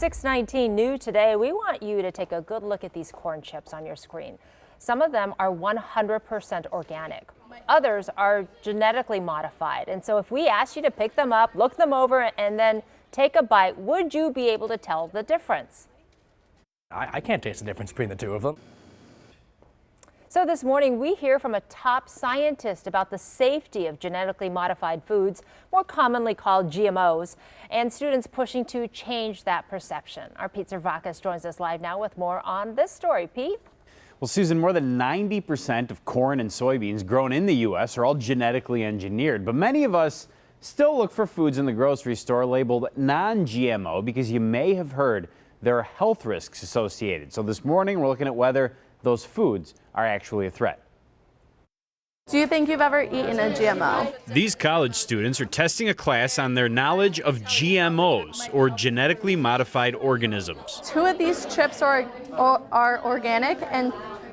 6:19 new today. We want you to take a good look at these corn chips on your screen. Some of them are 100% organic. Others are genetically modified. And so if we asked you to pick them up, look them over, and then take a bite, would you be able to tell the difference? I can't taste the difference between the two of them. So this morning, we hear from a top scientist about the safety of genetically modified foods, more commonly called GMOs, and students pushing to change that perception. Our Pete Zervakis joins us live now with more on this story. Pete? Well, Susan, more than 90% of corn and soybeans grown in the U.S. are all genetically engineered, but many of us still look for foods in the grocery store labeled non-GMO because you may have heard there are health risks associated. So this morning, we're looking at whether those foods are actually a threat. Do you think you've ever eaten a GMO? These college students are testing a class on their knowledge of GMOs, or genetically modified organisms. Two of these chips are organic and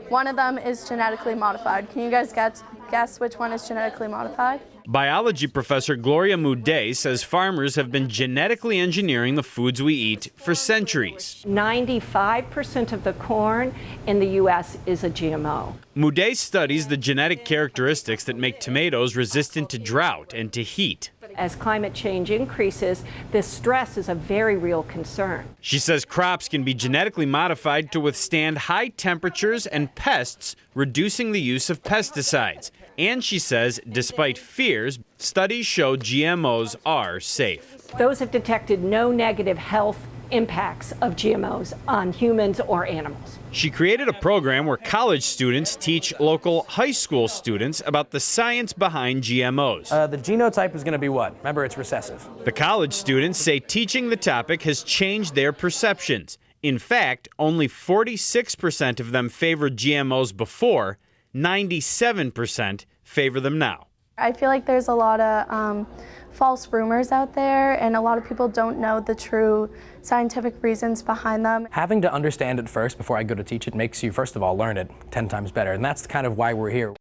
one of them is genetically modified. Can you guys guess which one is genetically modified? Biology professor Gloria Moudet says farmers have been genetically engineering the foods we eat for centuries. 95% of the corn in the U.S. is a GMO. Moudet studies the genetic characteristics that make tomatoes resistant to drought and to heat. As climate change increases, this stress is a very real concern. She says crops can be genetically modified to withstand high temperatures and pests, reducing the use of pesticides. And she says, despite fears, studies show GMOs are safe. Those have detected no negative health impacts of GMOs on humans or animals. She created a program where college students teach local high school students about the science behind GMOs. The genotype is going to be what? Remember, it's recessive. The college students say teaching the topic has changed their perceptions. In fact, only 46% of them favored GMOs before, 97% favor them now. I feel like there's a lot of false rumors out there, and a lot of people don't know the true scientific reasons behind them. Having to understand it first before I go to teach it makes you, first of all, learn it 10 times better, and that's kind of why we're here.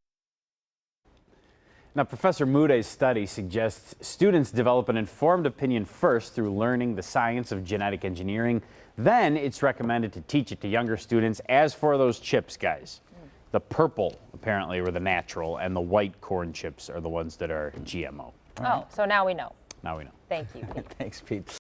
Now, Professor Moudet's study suggests students develop an informed opinion first through learning the science of genetic engineering. Then it's recommended to teach it to younger students. As for those chips, guys, the purple apparently were the natural, and the white corn chips are the ones that are GMO. Oh, so now we know. Now we know. Thank you, Pete. Thanks, Pete.